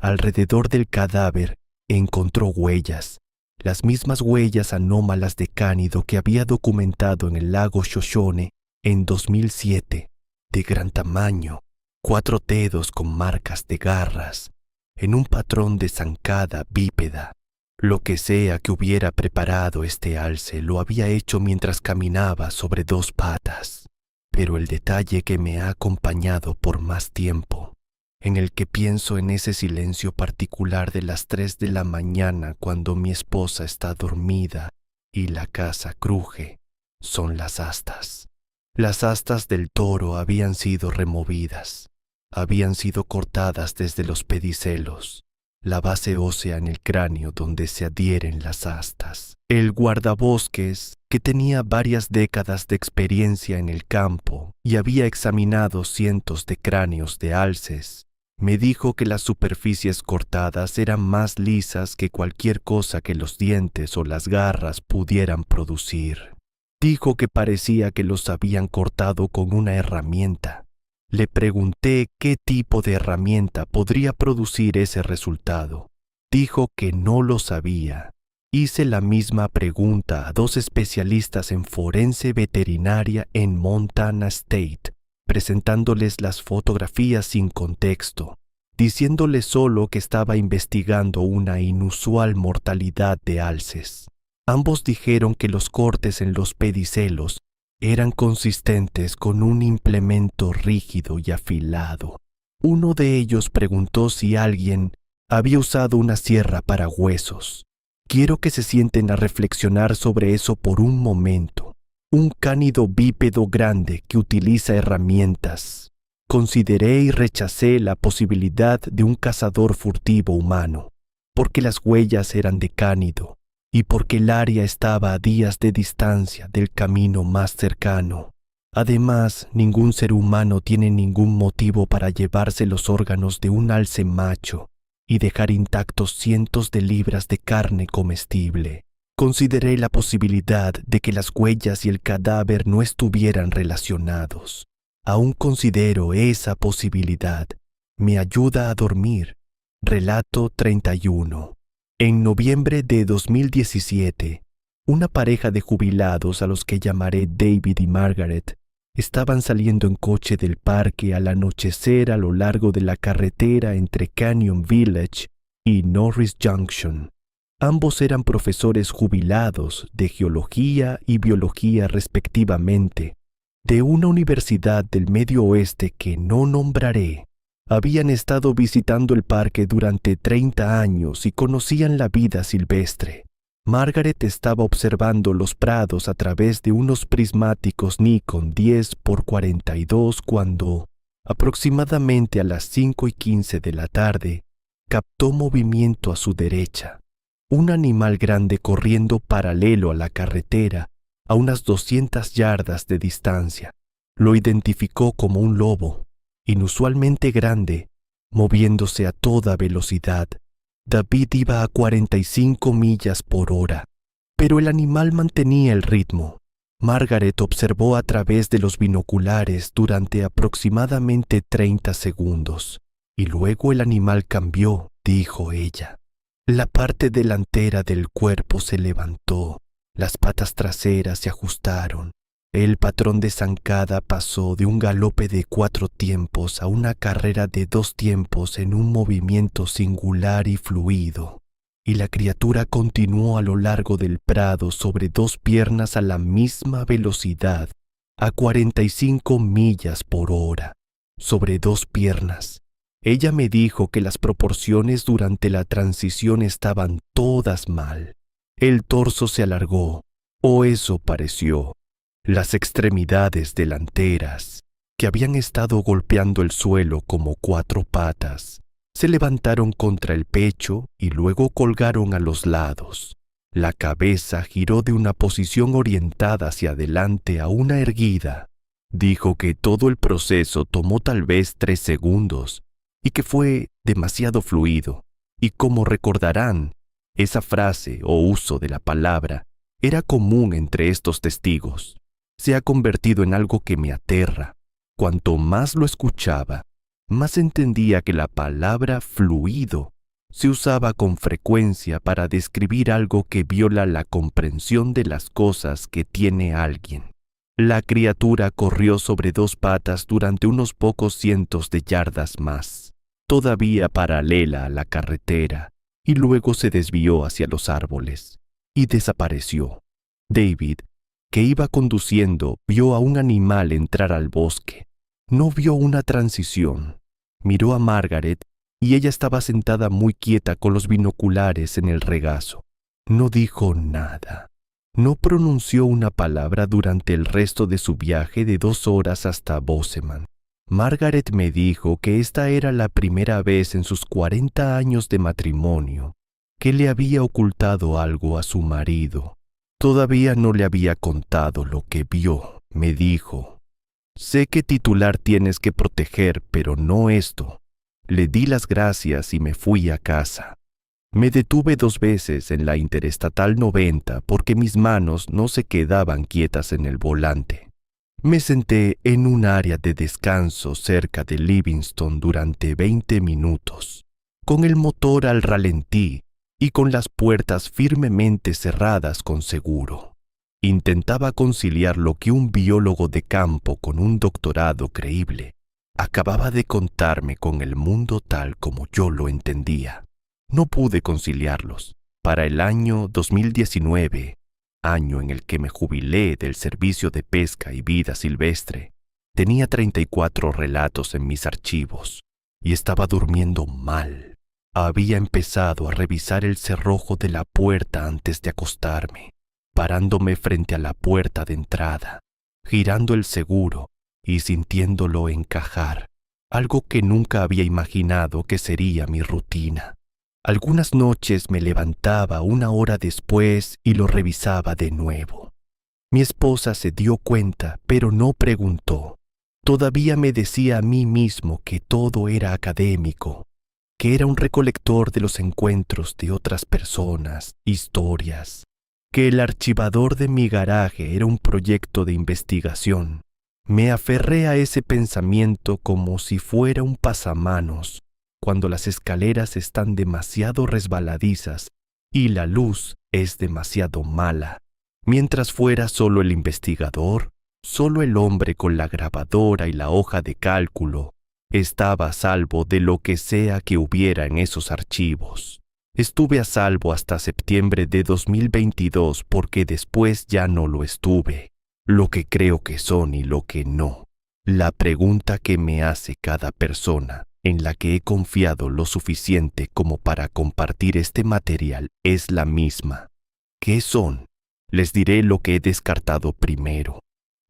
Alrededor del cadáver encontró huellas, las mismas huellas anómalas de cánido que había documentado en el lago Shoshone en 2007, de gran tamaño, 4 dedos con marcas de garras, en un patrón de zancada bípeda. Lo que sea que hubiera preparado este alce lo había hecho mientras caminaba sobre 2 patas. Pero el detalle que me ha acompañado por más tiempo, en el que pienso en ese silencio particular de las 3 de la mañana cuando mi esposa está dormida y la casa cruje, son las astas. Las astas del toro habían sido removidas, habían sido cortadas desde los pedicelos, la base ósea en el cráneo donde se adhieren las astas. El guardabosques, que tenía varias décadas de experiencia en el campo y había examinado cientos de cráneos de alces, me dijo que las superficies cortadas eran más lisas que cualquier cosa que los dientes o las garras pudieran producir. Dijo que parecía que los habían cortado con una herramienta. Le pregunté qué tipo de herramienta podría producir ese resultado. Dijo que no lo sabía. Hice la misma pregunta a 2 especialistas en forense veterinaria en Montana State, presentándoles las fotografías sin contexto, diciéndoles solo que estaba investigando una inusual mortalidad de alces. Ambos dijeron que los cortes en los pedicelos eran consistentes con un implemento rígido y afilado. Uno de ellos preguntó si alguien había usado una sierra para huesos. Quiero que se sienten a reflexionar sobre eso por un momento. Un cánido bípedo grande que utiliza herramientas. Consideré y rechacé la posibilidad de un cazador furtivo humano, porque las huellas eran de cánido y porque el área estaba a días de distancia del camino más cercano. Además, ningún ser humano tiene ningún motivo para llevarse los órganos de un alce macho y dejar intactos cientos de libras de carne comestible. Consideré la posibilidad de que las huellas y el cadáver no estuvieran relacionados. Aún considero esa posibilidad. Me ayuda a dormir. Relato 31. En noviembre de 2017, una pareja de jubilados a los que llamaré David y Margaret estaban saliendo en coche del parque al anochecer a lo largo de la carretera entre Canyon Village y Norris Junction. Ambos eran profesores jubilados de geología y biología respectivamente, de una universidad del Medio Oeste que no nombraré. Habían estado visitando el parque durante 30 años y conocían la vida silvestre. Margaret estaba observando los prados a través de unos prismáticos Nikon 10x42 cuando, aproximadamente a las 5:15 de la tarde, captó movimiento a su derecha. Un animal grande corriendo paralelo a la carretera a unas 200 yardas de distancia. Lo identificó como un lobo, inusualmente grande, moviéndose a toda velocidad. David iba a 45 millas por hora, pero el animal mantenía el ritmo. Margaret observó a través de los binoculares durante aproximadamente 30 segundos, y luego el animal cambió, dijo ella. La parte delantera del cuerpo se levantó, las patas traseras se ajustaron. El patrón de zancada pasó de un galope de 4 tiempos a una carrera de 2 tiempos en un movimiento singular y fluido, y la criatura continuó a lo largo del prado sobre 2 piernas a la misma velocidad, a 45 millas por hora, sobre 2 piernas. Ella me dijo que las proporciones durante la transición estaban todas mal. El torso se alargó, o eso pareció. Las extremidades delanteras, que habían estado golpeando el suelo como 4 patas, se levantaron contra el pecho y luego colgaron a los lados. La cabeza giró de una posición orientada hacia adelante a una erguida. Dijo que todo el proceso tomó tal vez 3 segundos y que fue demasiado fluido. Y como recordarán, esa frase o uso de la palabra era común entre estos testigos. Se ha convertido en algo que me aterra. Cuanto más lo escuchaba, más entendía que la palabra fluido se usaba con frecuencia para describir algo que viola la comprensión de las cosas que tiene alguien. La criatura corrió sobre 2 patas durante unos pocos cientos de yardas más, todavía paralela a la carretera, y luego se desvió hacia los árboles y desapareció. David, que iba conduciendo, vio a un animal entrar al bosque. No vio una transición. Miró a Margaret y ella estaba sentada muy quieta con los binoculares en el regazo. No dijo nada. No pronunció una palabra durante el resto de su viaje de 2 horas hasta Bozeman. Margaret me dijo que esta era la primera vez en sus 40 años de matrimonio que le había ocultado algo a su marido. Todavía no le había contado lo que vio, me dijo. Sé qué titular tienes que proteger, pero no esto. Le di las gracias y me fui a casa. Me detuve 2 veces en la Interestatal 90 porque mis manos no se quedaban quietas en el volante. Me senté en un área de descanso cerca de Livingston durante 20 minutos, con el motor al ralentí y con las puertas firmemente cerradas con seguro. Intentaba conciliar lo que un biólogo de campo con un doctorado creíble acababa de contarme con el mundo tal como yo lo entendía. No pude conciliarlos. Para el año 2019, año en el que me jubilé del servicio de pesca y vida silvestre, tenía 34 relatos en mis archivos y estaba durmiendo mal. Había empezado a revisar el cerrojo de la puerta antes de acostarme, parándome frente a la puerta de entrada, girando el seguro y sintiéndolo encajar, algo que nunca había imaginado que sería mi rutina. Algunas noches me levantaba 1 hora después y lo revisaba de nuevo. Mi esposa se dio cuenta, pero no preguntó. Todavía me decía a mí mismo que todo era académico, que era un recolector de los encuentros de otras personas, historias, que el archivador de mi garaje era un proyecto de investigación. Me aferré a ese pensamiento como si fuera un pasamanos, cuando las escaleras están demasiado resbaladizas y la luz es demasiado mala. Mientras fuera solo el investigador, solo el hombre con la grabadora y la hoja de cálculo, estaba a salvo de lo que sea que hubiera en esos archivos. Estuve a salvo hasta septiembre de 2022 porque después ya no lo estuve. Lo que creo que son y lo que no. La pregunta que me hace cada persona en la que he confiado lo suficiente como para compartir este material es la misma. ¿Qué son? Les diré lo que he descartado primero.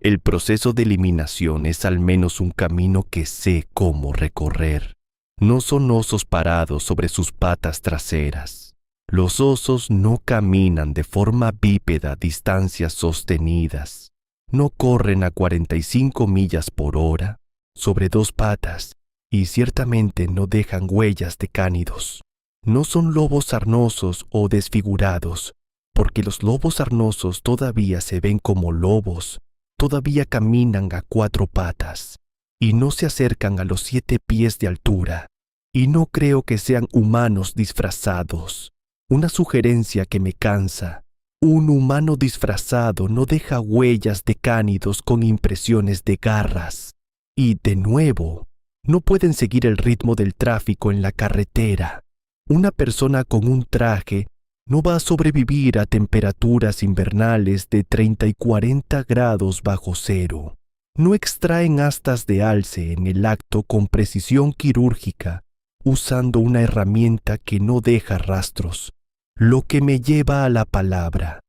El proceso de eliminación es al menos un camino que sé cómo recorrer. No son osos parados sobre sus patas traseras. Los osos no caminan de forma bípeda distancias sostenidas. No corren a 45 millas por hora sobre dos patas y ciertamente no dejan huellas de cánidos. No son lobos sarnosos o desfigurados, porque los lobos sarnosos todavía se ven como lobos, todavía caminan a 4 patas y no se acercan a los 7 pies de altura. Y no creo que sean humanos disfrazados. Una sugerencia que me cansa. Un humano disfrazado no deja huellas de cánidos con impresiones de garras. Y, de nuevo, no pueden seguir el ritmo del tráfico en la carretera. Una persona con un traje no va a sobrevivir a temperaturas invernales de 30 y 40 grados bajo cero. No extraen astas de alce en el acto con precisión quirúrgica, usando una herramienta que no deja rastros. Lo que me lleva a la palabra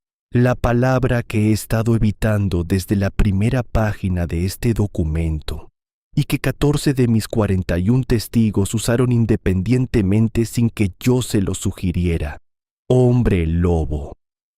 que he estado evitando desde la primera página de este documento, y que 14 de mis 41 testigos usaron independientemente sin que yo se lo sugiriera. Hombre lobo.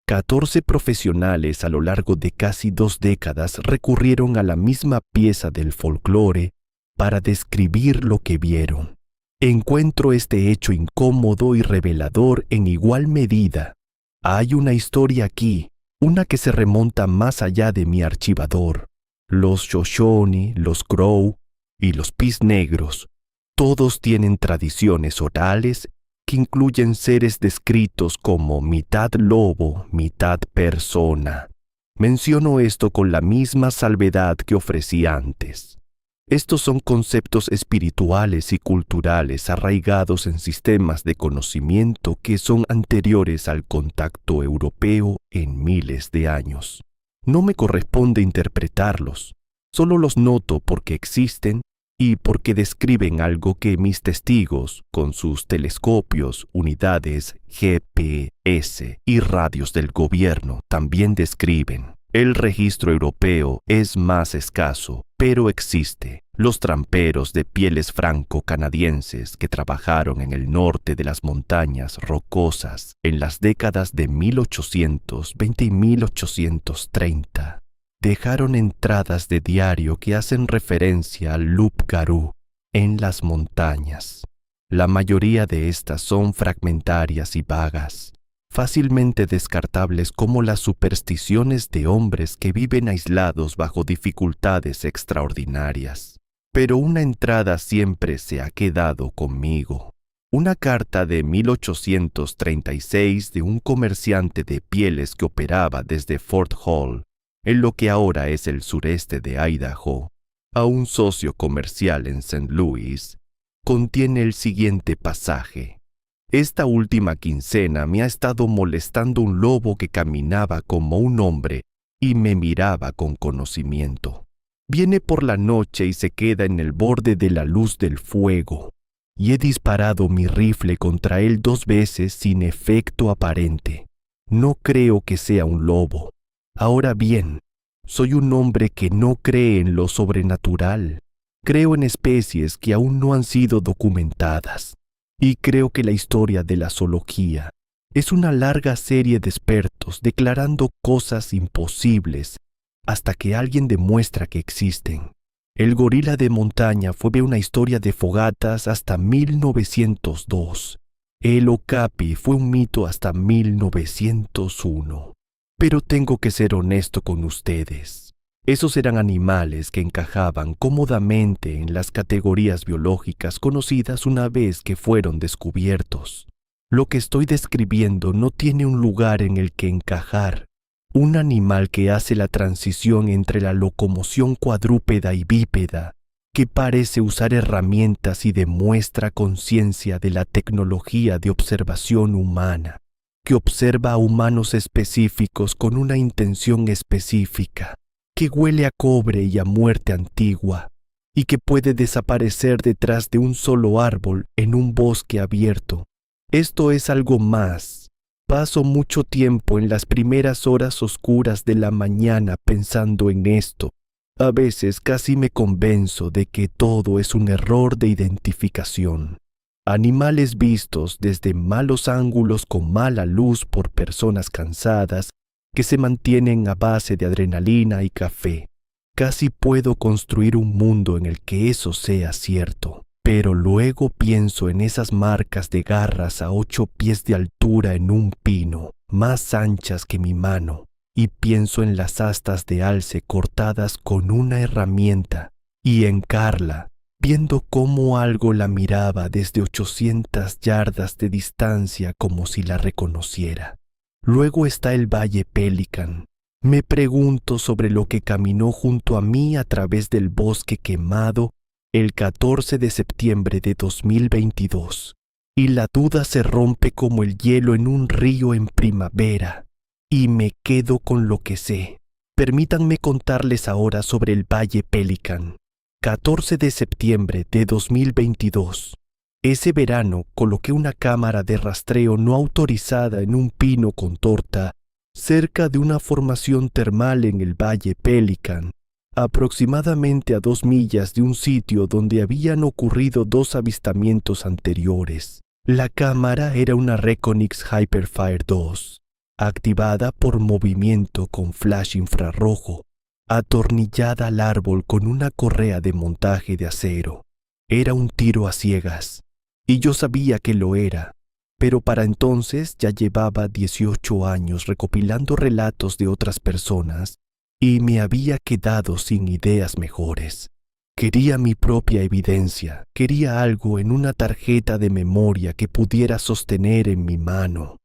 14 profesionales a lo largo de casi 2 décadas recurrieron a la misma pieza del folclore para describir lo que vieron. Encuentro este hecho incómodo y revelador en igual medida. Hay una historia aquí, una que se remonta más allá de mi archivador. Los Shoshone, los Crow y los Pis Negros, todos tienen tradiciones orales que incluyen seres descritos como mitad lobo, mitad persona. Menciono esto con la misma salvedad que ofrecí antes. Estos son conceptos espirituales y culturales arraigados en sistemas de conocimiento que son anteriores al contacto europeo en miles de años. No me corresponde interpretarlos, solo los noto porque existen y porque describen algo que mis testigos, con sus telescopios, unidades GPS y radios del gobierno, también describen. El registro europeo es más escaso, pero existe. Los tramperos de pieles franco-canadienses que trabajaron en el norte de las montañas rocosas en las décadas de 1820 y 1830 dejaron entradas de diario que hacen referencia al Loup-Garou en las montañas. La mayoría de estas son fragmentarias y vagas, fácilmente descartables como las supersticiones de hombres que viven aislados bajo dificultades extraordinarias. Pero una entrada siempre se ha quedado conmigo. Una carta de 1836 de un comerciante de pieles que operaba desde Fort Hall, en lo que ahora es el sureste de Idaho, a un socio comercial en St. Louis, contiene el siguiente pasaje. Esta última quincena me ha estado molestando un lobo que caminaba como un hombre y me miraba con conocimiento. Viene por la noche y se queda en el borde de la luz del fuego, y he disparado mi rifle contra él 2 veces sin efecto aparente. No creo que sea un lobo. Ahora bien, soy un hombre que no cree en lo sobrenatural. Creo en especies que aún no han sido documentadas. Y creo que la historia de la zoología es una larga serie de expertos declarando cosas imposibles hasta que alguien demuestra que existen. El gorila de montaña fue una historia de fogatas hasta 1902. El okapi fue un mito hasta 1901. Pero tengo que ser honesto con ustedes. Esos eran animales que encajaban cómodamente en las categorías biológicas conocidas una vez que fueron descubiertos. Lo que estoy describiendo no tiene un lugar en el que encajar. Un animal que hace la transición entre la locomoción cuadrúpeda y bípeda que parece usar herramientas y demuestra conciencia de la tecnología de observación humana, que observa a humanos específicos con una intención específica, que huele a cobre y a muerte antigua, y que puede desaparecer detrás de un solo árbol en un bosque abierto. Esto es algo más. Paso mucho tiempo en las primeras horas oscuras de la mañana pensando en esto. A veces casi me convenzo de que todo es un error de identificación. Animales vistos desde malos ángulos con mala luz por personas cansadas que se mantienen a base de adrenalina y café. Casi puedo construir un mundo en el que eso sea cierto, pero luego pienso en esas marcas de garras a 8 pies de altura en un pino, más anchas que mi mano, y pienso en las astas de alce cortadas con una herramienta, y en Carla, viendo cómo algo la miraba desde 800 yardas de distancia como si la reconociera. Luego está el Valle Pelican. Me pregunto sobre lo que caminó junto a mí a través del bosque quemado el 14 de septiembre de 2022, y la duda se rompe como el hielo en un río en primavera, y me quedo con lo que sé. Permítanme contarles ahora sobre el Valle Pelican. 14 de septiembre de 2022. Ese verano coloqué una cámara de rastreo no autorizada en un pino con torta cerca de una formación termal en el Valle Pelican, aproximadamente a 2 millas de un sitio donde habían ocurrido 2 avistamientos anteriores. La cámara era una Reconyx Hyperfire 2, activada por movimiento con flash infrarrojo, atornillada al árbol con una correa de montaje de acero. Era un tiro a ciegas, y yo sabía que lo era, pero para entonces ya llevaba 18 años recopilando relatos de otras personas y me había quedado sin ideas mejores. Quería mi propia evidencia, quería algo en una tarjeta de memoria que pudiera sostener en mi mano.